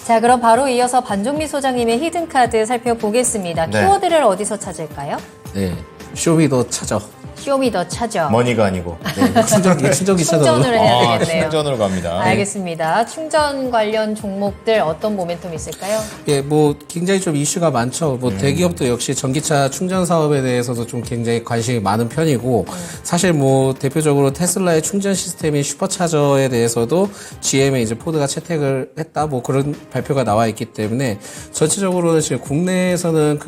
자, 그럼 바로 이어서 반종미 소장님의 히든카드 살펴보겠습니다. 네. 키워드를 어디서 찾을까요? 네, 쇼미더 찾아. 쇼미더 찾아. 머니가 아니고. 네, 충전기 찾아. 충전을 해야 되겠네요. 충전으로 갑니다. 알겠습니다. 충전 관련 종목들 어떤 모멘텀이 있을까요? 예, 뭐 굉장히 좀 이슈가 많죠. 뭐 대기업도 역시 전기차 충전 사업에 대해서도 좀 굉장히 관심이 많은 편이고, 사실 뭐 대표적으로 테슬라의 충전 시스템인 슈퍼차저에 대해서도 GM에 이제 포드가 채택을 했다, 뭐 그런 발표가 나와 있기 때문에 전체적으로는 지금 국내에서는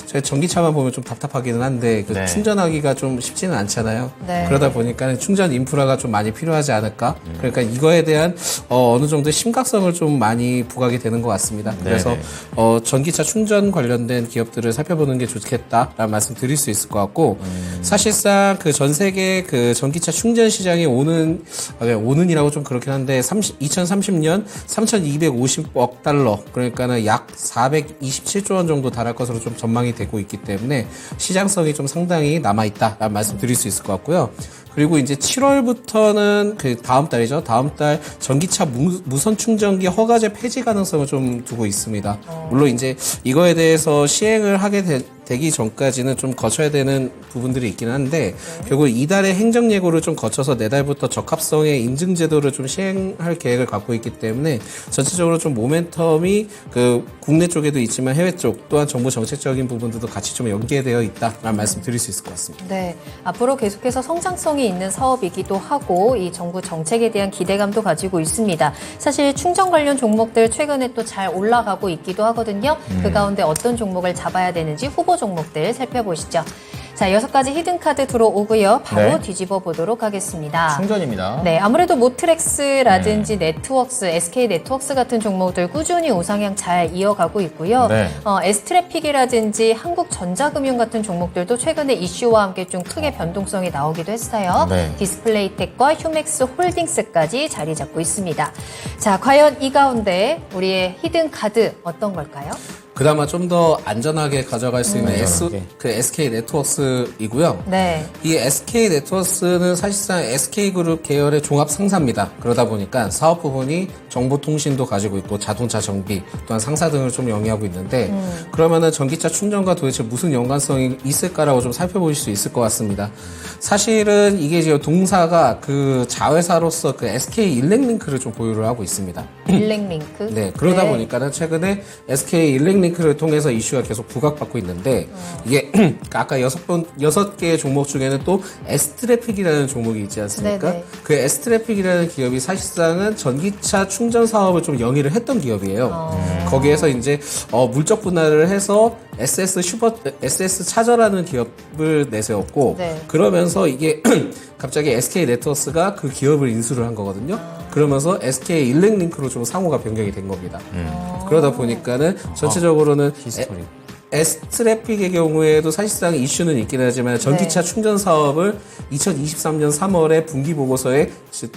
저희 전기차만 보면 좀 답답하기는 한데 네. 충전하기가 좀 쉽지는 않잖아요. 네. 그러다 보니까 충전 인프라가 좀 많이 필요하지 않을까. 그러니까 이거에 대한 어느 정도의 심각성을 좀 많이 부각이 되는 것 같습니다. 그래서 전기차 충전 관련된 기업들을 살펴보는 게 좋겠다라는 말씀 드릴 수 있을 것 같고, 사실상 전 세계 전기차 충전 시장이 오는이라고 좀 그렇긴 한데 2030년 3,250억 달러, 그러니까는 약 427조 원 정도 달할 것으로 좀 전망이 되고 있기 때문에 시장성이 좀 상당히 남아있다라는 말씀 드릴 수 있을 것 같고요. 그리고 이제 7월부터는 다음 달이죠. 다음 달 전기차 무선 충전기 허가제 폐지 가능성을 좀 두고 있습니다. 물론 이제 이거에 대해서 시행을 하게 되기 전까지는 좀 거쳐야 되는 부분들이 있긴 한데, 결국 이달의 행정예고를 좀 거쳐서 내달부터 적합성의 인증 제도를 좀 시행할 계획을 갖고 있기 때문에 전체적으로 좀 모멘텀이 국내 쪽에도 있지만 해외 쪽 또한 정부 정책적인 부분들도 같이 좀 연계되어 있다라는 말씀 드릴 수 있을 것 같습니다. 네, 앞으로 계속해서 성장성이 있는 사업이기도 하고 이 정부 정책에 대한 기대감도 가지고 있습니다. 사실 충전 관련 종목들 최근에 또 잘 올라가고 있기도 하거든요. 그 가운데 어떤 종목을 잡아야 되는지 후보 종목들 살펴보시죠. 자, 6가지 히든카드 들어오고요. 바로 네. 뒤집어 보도록 하겠습니다. 충전입니다. 네, 아무래도 모트렉스라든지 네트워크스, SK 네트워크스 같은 종목들 꾸준히 우상향 잘 이어가고 있고요. 네. S트래픽이라든지 한국전자금융 같은 종목들도 최근에 이슈와 함께 좀 크게 변동성이 나오기도 했어요. 네. 디스플레이텍과 휴맥스 홀딩스까지 자리 잡고 있습니다. 자, 과연 이 가운데 우리의 히든카드 어떤 걸까요? 그나마 좀 더 안전하게 가져갈 수 있는 안전하게. SK 네트워크스이고요. 네. 이 SK 네트워크스는 사실상 SK그룹 계열의 종합 상사입니다. 그러다 보니까 사업 부분이 정보통신도 가지고 있고 자동차 정비 또한 상사 등을 좀 영위하고 있는데, 그러면은 전기차 충전과 도대체 무슨 연관성이 있을까라고 좀 살펴보실 수 있을 것 같습니다. 사실은 이게 지금 동사가 자회사로서 SK 일렉링크를 좀 보유를 하고 있습니다. 일렉링크. 네, 그러다 보니까는 최근에 SK 일렉링크를 통해서 이슈가 계속 부각받고 있는데, 이게 아까 6개의 종목 중에는 또 S트래픽이라는 종목이 있지 않습니까? 네네. 그 S트래픽이라는 기업이 사실상은 전기차 충전 사업을 좀 영위를 했던 기업이에요. 거기에서 이제 물적 분할을 해서 SS 차저라는 기업을 내세웠고, 네. 그러면서 이게 갑자기 SK 네트워크스가 그 기업을 인수를 한 거거든요. 그러면서 SK 일렉링크로 좀 상호가 변경이 된 겁니다. 그러다 보니까는 전체적으로는 히스토리. S트래픽의 경우에도 사실상 이슈는 있긴 하지만 전기차 충전 사업을 2023년 3월에 분기 보고서에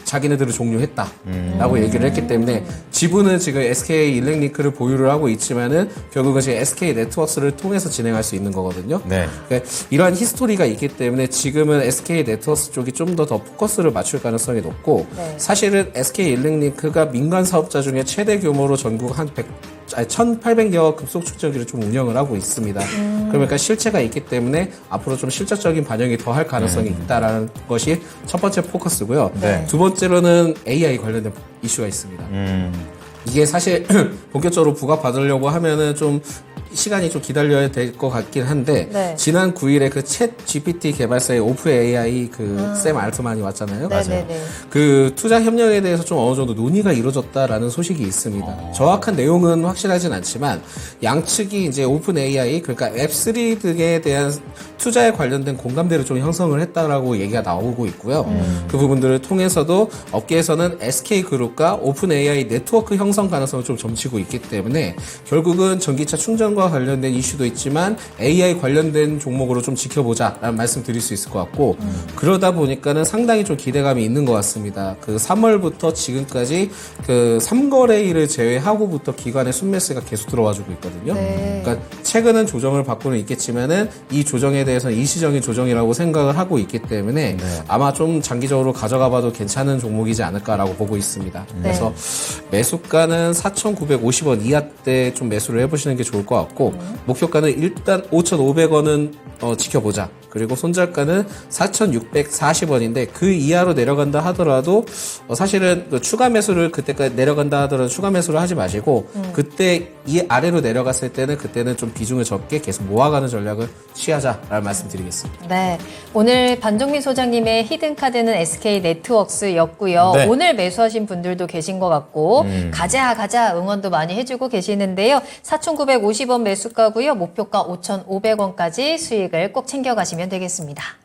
자기네들을 종료했다라고 얘기를 했기 때문에 지분은 지금 SK 일렉링크를 보유를 하고 있지만은 결국은 지금 SK 네트워크스를 통해서 진행할 수 있는 거거든요. 네. 그러니까 이러한 히스토리가 있기 때문에 지금은 SK 네트워크스 쪽이 좀 더 포커스를 맞출 가능성이 높고, 네. 사실은 SK 일렉링크가 민간 사업자 중에 최대 규모로 전국 한 1,800여 급속 충전기를 좀 운영을 하고 있습니다. 그러니까 실체가 있기 때문에 앞으로 좀 실질적인 반영이 더 할 가능성이 있다라는 것이 첫 번째 포커스고요. 네. 두 번째로는 AI 관련된 이슈가 있습니다. 이게 사실 본격적으로 부각받으려고 하면은 좀 시간이 좀 기다려야 될 것 같긴 한데, 네. 지난 9일에 챗 GPT 개발사의 오프 AI 샘 알트만이 왔잖아요. 네네네. 그 투자 협력에 대해서 좀 어느 정도 논의가 이루어졌다라는 소식이 있습니다. 정확한 내용은 확실하진 않지만 양측이 이제 오픈 AI, 그러니까 앱3 등에 대한 투자에 관련된 공감대를 좀 형성을 했다라고 얘기가 나오고 있고요. 그 부분들을 통해서도 업계에서는 SK그룹과 오픈 AI 네트워크 형성 가능성을 좀 점치고 있기 때문에 결국은 전기차 충전과 관련된 이슈도 있지만 AI 관련된 종목으로 좀 지켜보자라는 말씀 드릴 수 있을 것 같고, 그러다 보니까는 상당히 좀 기대감이 있는 것 같습니다. 3월부터 지금까지 3거래일을 제외하고부터 기관의 순매수가 계속 들어와주고 있거든요. 네. 그러니까 최근은 조정을 받고는 있겠지만은 이 조정에 대해서는 일시적인 조정이라고 생각을 하고 있기 때문에 아마 좀 장기적으로 가져가봐도 괜찮은 종목이지 않을까라고 보고 있습니다. 그래서 매수가는 4,950원 이하때 좀 매수를 해보시는 게 좋을 것 같고 목표가는 일단 5,500원은 지켜보자. 그리고 손절가는 4,640원인데 그 이하로 내려간다 하더라도 사실은 그 추가 매수를 그때까지 내려간다 하더라도 추가 매수를 하지 마시고 그때 이 아래로 내려갔을 때는 그때는 좀 비중을 적게 계속 모아가는 전략을 취하자라는 말씀드리겠습니다. 네, 오늘 반종민 소장님의 히든카드는 SK네트워크스였고요. 네. 오늘 매수하신 분들도 계신 것 같고 가자 응원도 많이 해주고 계시는데요. 4,950원 매수가고요. 목표가 5,500원까지 수익을 꼭 챙겨가시면 되겠습니다.